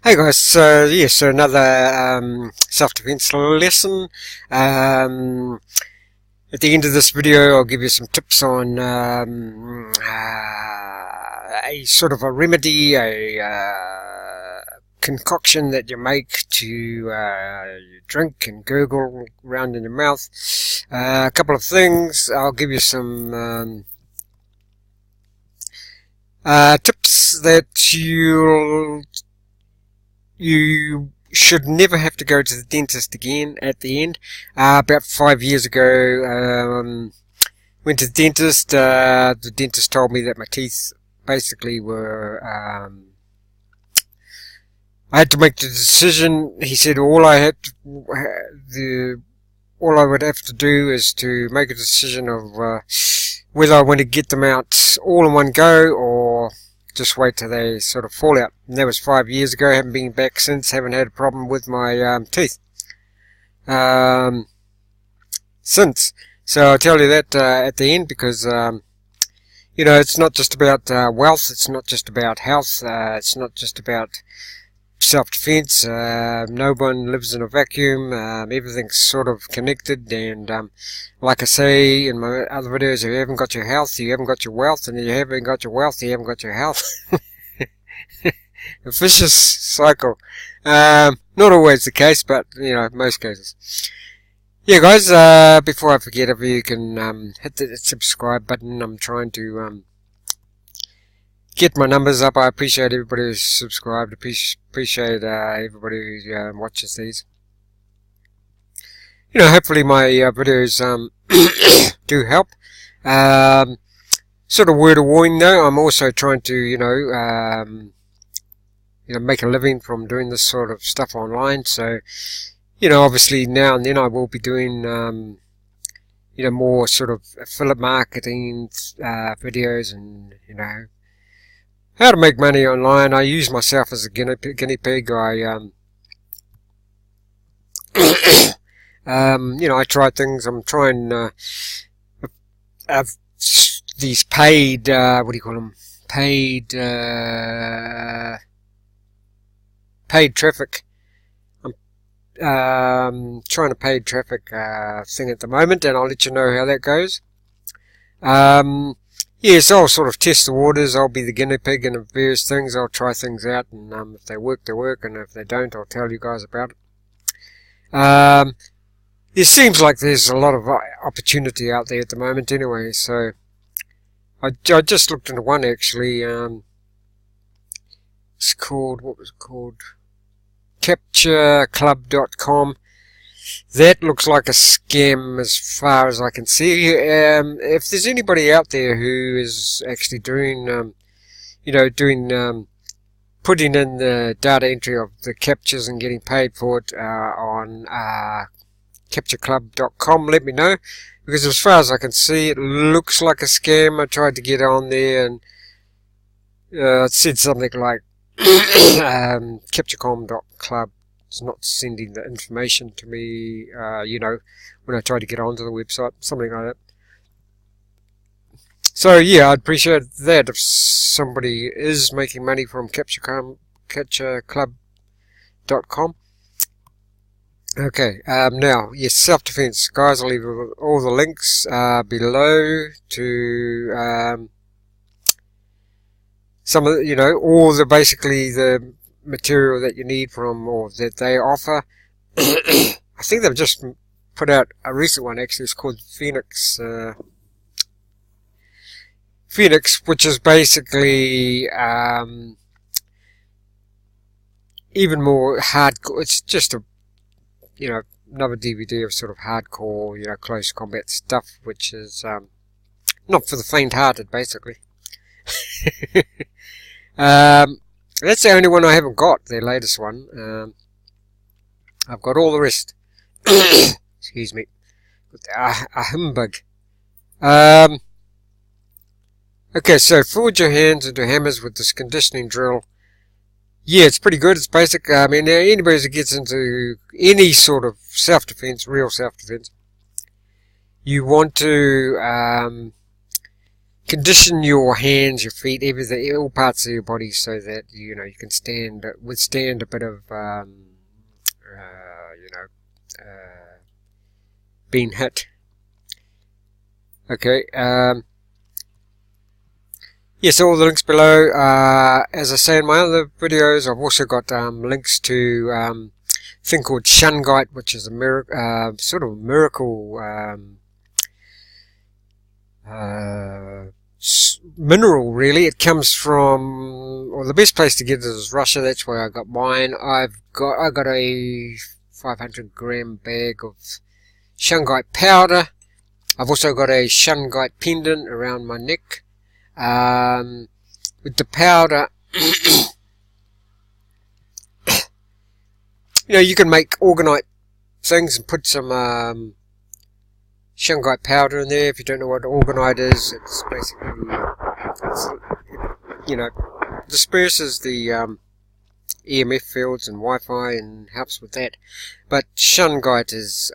Hey guys, so another self-defense lesson. At the end of this video, I'll give you some tips on a sort of a remedy, a concoction that you make to drink and gurgle around in your mouth. A couple of things. I'll give you some tips that you should never have to go to the dentist again at the end. About 5 years ago, went to the dentist. The dentist told me that my teeth basically were, I had to make the decision. He said all I would have to do is to make a decision of whether I want to get them out all in one go or just wait till they sort of fall out. And that was 5 years ago. Haven't been back since. Haven't had a problem with my teeth since. So I'll tell you that at the end, because you know, it's not just about wealth. It's not just about health. It's not just about self-defense. No one lives in a vacuum. Everything's sort of connected, and like I say in my other videos, if you haven't got your health, you haven't got your wealth, and if you haven't got your wealth, you haven't got your health. A vicious cycle. Not always the case, but you know, most cases. Yeah, guys, before I forget, if you can hit the subscribe button. I'm trying to get my numbers up. I appreciate everybody who's subscribed. Appreciate everybody who watches these. You know, hopefully my videos do help. Sort of word of warning though, I'm also trying to, you know, make a living from doing this sort of stuff online. So, you know, obviously now and then I will be doing, you know, more sort of affiliate marketing videos, and you know, how to make money online. I use myself as a guinea pig. I, you know, I try things. I'm trying, these paid, what do you call them? Paid traffic. I'm trying a paid traffic, thing at the moment, and I'll let you know how that goes. Yes, I'll sort of test the waters. I'll be the guinea pig in various things. I'll try things out, and if they work, they work, and if they don't, I'll tell you guys about it. It seems like there's a lot of opportunity out there at the moment anyway, so I just looked into one actually. It's called, what was it called? CaptureClub.com. That looks like a scam as far as I can see. If there's anybody out there who is actually doing, you know, putting in the data entry of the captures and getting paid for it on CaptureClub.com, let me know. Because as far as I can see, it looks like a scam. I tried to get on there, and it said something like CaptureClub. It's not sending the information to me, you know, when I try to get onto the website, something like that. So yeah, I'd appreciate that if somebody is making money from CaptureClub.com. Okay, now, yes, self-defense. Guys, I'll leave all the links below to some of the, you know, all the, basically the material that you need from, or that they offer. I think they've just put out a recent one actually. It's called Phoenix, which is basically even more hardcore. It's just a, you know, another DVD of sort of hardcore, you know, close combat stuff, which is not for the faint-hearted, basically. That's the only one I haven't got, their latest one. I've got all the rest. Excuse me. A humbug. Okay, so forge your hands into hammers with this conditioning drill. Yeah, it's pretty good. It's basic. I mean, anybody who gets into any sort of self-defense, real self-defense, you want to condition your hands, your feet, everything, all parts of your body, so that you can withstand a bit of being hit. Okay. Yes, all the links below. As I say in my other videos, I've also got links to a thing called shungite, which is a sort of miracle mineral, really. It comes from, well, the best place to get it is Russia. That's where I got mine. I got a 500-gram bag of shungite powder. I've also got a shungite pendant around my neck. With the powder, you can make orgonite things and put some shungite powder in there. If you don't know what orgonite is, it's basically, disperses the EMF fields and Wi-Fi and helps with that. But shungite is,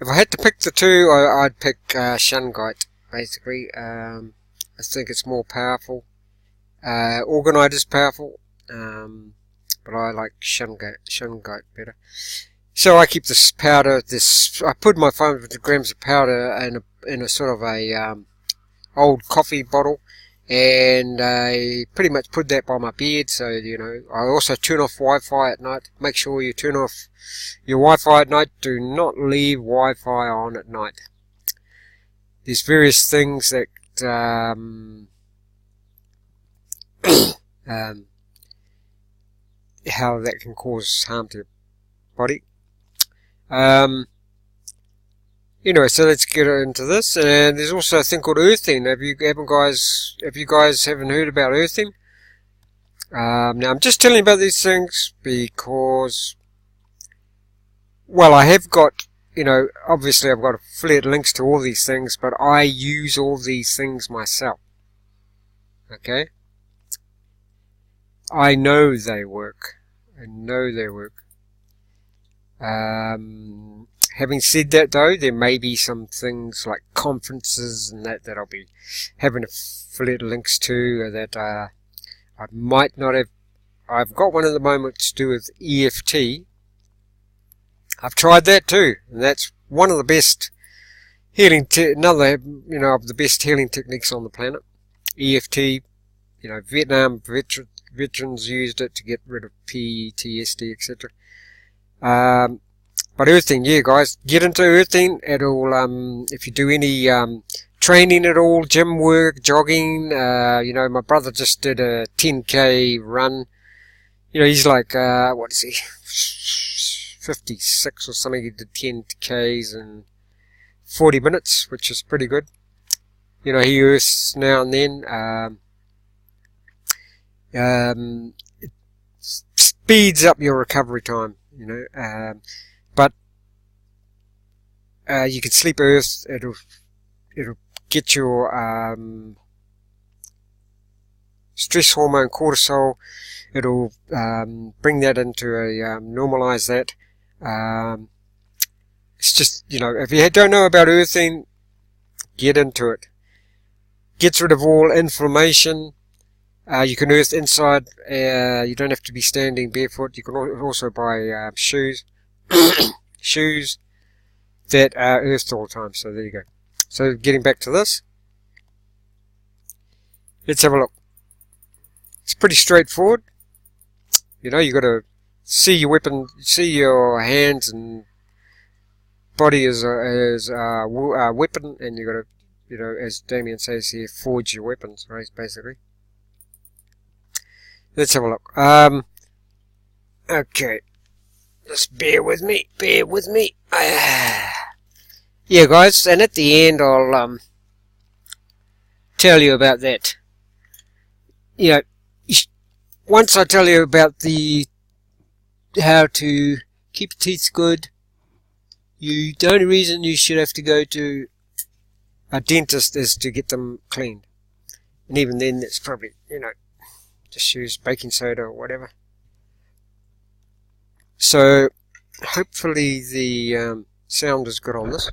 if I had to pick the two, I'd pick shungite, basically. I think it's more powerful. Orgonite is powerful, but I like shungite better. So I keep this powder, I put my 500 grams of powder in a sort of a old coffee bottle, and I pretty much put that by my bed. So I also turn off Wi-Fi at night. Make sure you turn off your Wi-Fi at night. Do not leave Wi-Fi on at night. There's various things that how that can cause harm to your body. So let's get into this. And there's also a thing called earthing. Have you guys haven't heard about earthing? Now I'm just telling you about these things because, well, I have got, obviously I've got affiliate links to all these things, but I use all these things myself. Okay? I know they work. Having said that, though, there may be some things like conferences and that I'll be having affiliate links to that I might not have. I've got one at the moment to do with EFT. I've tried that too, and that's one of the best healing, of the best healing techniques on the planet. EFT, Vietnam veterans used it to get rid of PTSD, etc. But earthing, yeah, guys, get into earthing. It'll, if you do any training at all, gym work, jogging, my brother just did a 10k run. He's like, what is he, 56 or something. He did 10k's in 40 minutes, which is pretty good. He earths now and then. It speeds up your recovery time, but you can sleep earth. It'll get your stress hormone cortisol. It'll bring that into a normalize that. It's just, if you don't know about earthing, get into it. Gets rid of all inflammation. You can earth inside. You don't have to be standing barefoot. You can also buy shoes shoes that are earthed all the time. So there you go. So getting back to this, let's have a look. It's pretty straightforward. You got to see your weapon, see your hands and body as a weapon, and you got to, as Damien says here, forge your weapons, right? Basically. Let's have a look. Okay. Just bear with me. Yeah, guys, and at the end I'll tell you about that. Once I tell you about how to keep your teeth good, the only reason you should have to go to a dentist is to get them cleaned. And even then, it's probably, just use baking soda or whatever. So, hopefully the sound is good on this.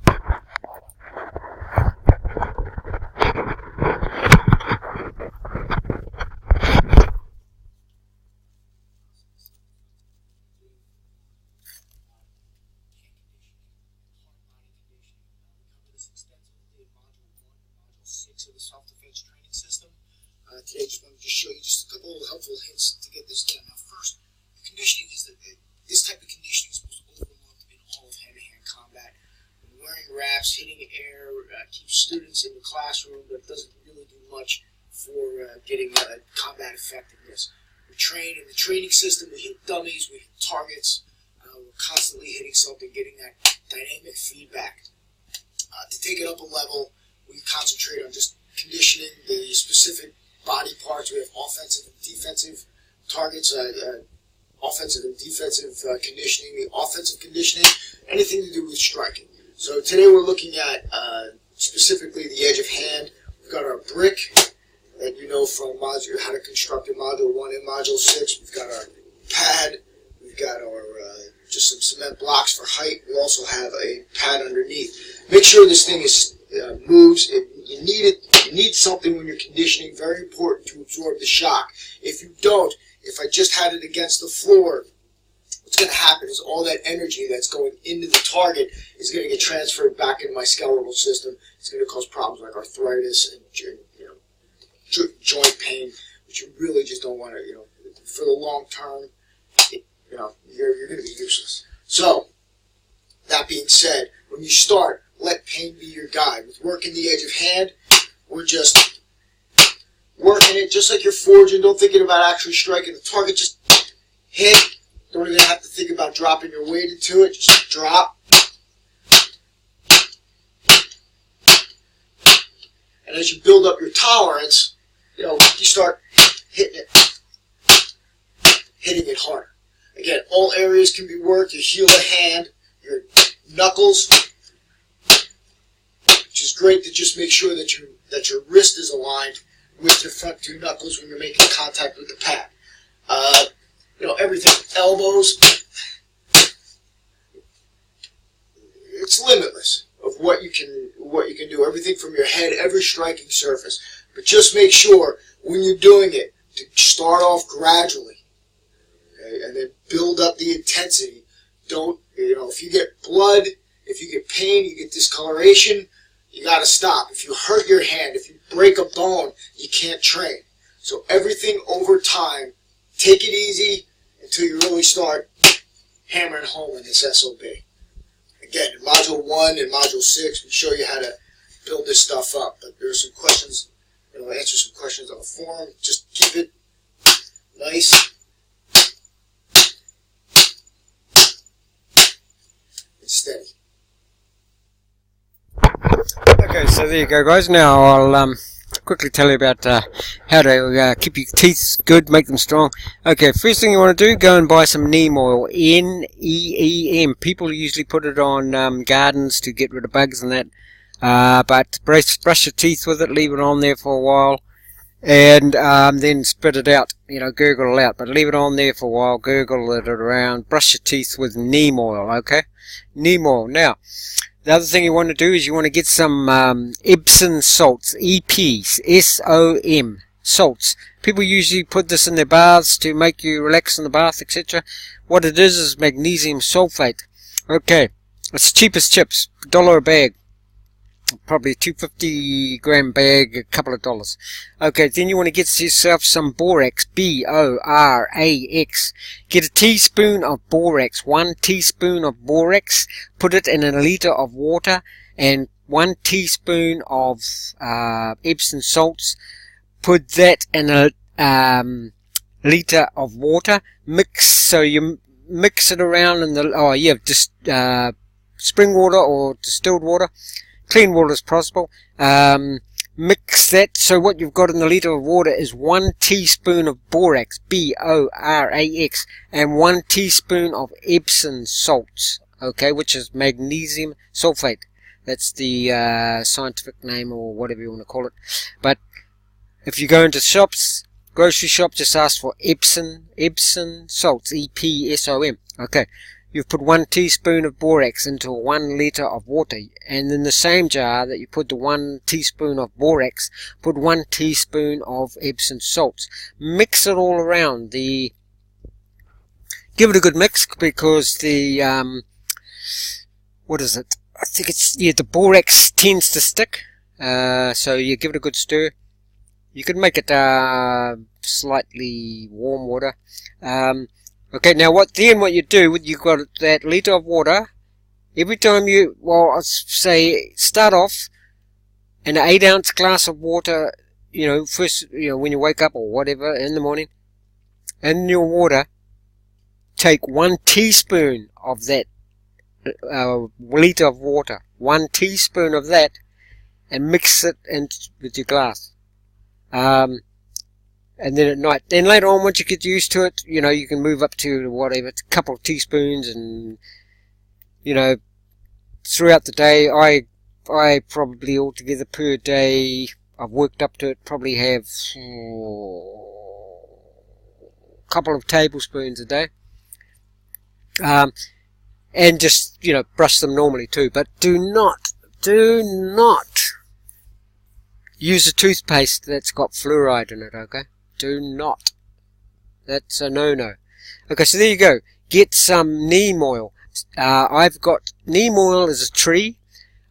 Today I just wanted to show you just a couple of helpful hints to get this done. Now first, conditioning is this type of conditioning is most overlooked in all of hand-to-hand combat. Wearing wraps, hitting air, keeps students in the classroom, but it doesn't really do much for getting combat effectiveness. We train in the training system, we hit dummies, we hit targets, we're constantly hitting something, getting that dynamic feedback. To take it up a level, we concentrate on just conditioning the specific body parts. We have offensive and defensive targets, offensive and defensive conditioning. The offensive conditioning, anything to do with striking. So today we're looking at specifically the edge of hand. We've got our brick that you know from module, how to construct in Module 1 and Module 6. We've got our pad. We've got our just some cement blocks for height. We also have a pad underneath. Make sure this thing is moves. You need it. You need something when you're conditioning. Very important to absorb the shock. If you don't, if I just had it against the floor, what's going to happen is all that energy that's going into the target is going to get transferred back into my skeletal system. It's going to cause problems like arthritis and joint pain, which you really just don't want to. For the long term, you're going to be useless. So, that being said, when you start, let pain be your guide. With working the edge of hand, we're just working it just like you're forging. Don't think about actually striking the target. Just hit. Don't even have to think about dropping your weight into it. Just drop. And as you build up your tolerance, you start hitting it harder. Again, all areas can be worked. Your heel of hand, your knuckles, which is great to just make sure that your wrist is aligned with your front two knuckles when you're making contact with the pad. Everything, elbows. It's limitless of what you can do. Everything from your head, every striking surface. But just make sure when you're doing it to start off gradually, okay, and then build up the intensity. Don't, if you get blood, if you get pain, you get discoloration, you got to stop. If you hurt your hand, if you break a bone, you can't train. So everything over time, take it easy until you really start hammering home in this SOB. Again, in Module 1 and Module 6, we show you how to build this stuff up. But there are some questions, I'll answer some questions on the forum. Just keep it nice and steady. Okay, so there you go, guys. Now I'll quickly tell you about how to keep your teeth good, make them strong. Okay, first thing you want to do, go and buy some neem oil. N-E-E-M. People usually put it on gardens to get rid of bugs and that. But brush your teeth with it, leave it on there for a while, and then spit it out, gurgle it out. But leave it on there for a while, gurgle it around, brush your teeth with neem oil, okay? Neem oil. Now, the other thing you want to do is you want to get some Epsom salts, E-P-S-O-M, salts. People usually put this in their baths to make you relax in the bath, etc. What it is magnesium sulfate. Okay, it's cheap as chips, $1 a bag. Probably a 250 gram bag, a couple of dollars. Okay, then you want to get yourself some borax, B-O-R-A-X. Get a teaspoon of borax, 1 teaspoon of borax, put it in a liter of water, and 1 teaspoon of Epsom salts. Put that in a liter of water. So you mix it around in the, spring water or distilled water. Clean water as possible. Mix that. So what you've got in the liter of water is 1 teaspoon of borax, B-O-R-A-X, and 1 teaspoon of Epsom salts, okay, which is magnesium sulfate. That's the scientific name or whatever you want to call it. But if you go into shops, grocery shop, just ask for Epsom salts, E-P-S-O-M. Okay. You've put 1 teaspoon of borax into 1 liter of water, and in the same jar that you put the 1 teaspoon of borax, put 1 teaspoon of Epsom salts. Mix it all around. Give it a good mix, because the what is it? I think it's the borax tends to stick. So you give it a good stir. You can make it slightly warm water. Okay, now what you do, you've got that litre of water. Every time you, well, I'll say, start off an 8-ounce glass of water, first, when you wake up or whatever in the morning, in your water, take 1 teaspoon of that litre of water, 1 teaspoon of that, and mix it in with your glass. And then at night, then later on, once you get used to it, you can move up to whatever, it's a couple of teaspoons, and throughout the day, I probably altogether per day, I've worked up to it, probably have a couple of tablespoons a day. And just, brush them normally too, but do not use a toothpaste that's got fluoride in it, okay? Do not. That's a no-no. Okay, so there you go. Get some neem oil. I've got neem oil as a tree.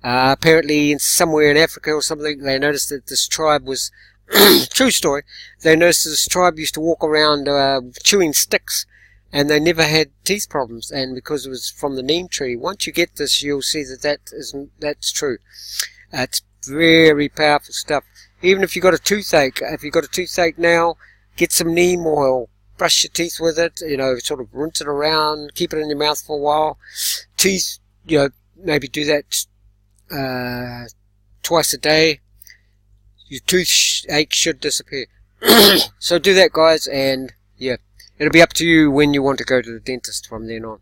Apparently somewhere in Africa or something, they noticed that this tribe was, true story, they noticed that this tribe used to walk around chewing sticks, and they never had teeth problems, and because it was from the neem tree. Once you get this, you'll see that's true. It's very powerful stuff. Even if you've got a toothache, now, get some neem oil, brush your teeth with it, sort of rinse it around, keep it in your mouth for a while. Teeth, maybe do that twice a day. Your toothache should disappear. So do that, guys, and yeah, it'll be up to you when you want to go to the dentist from then on.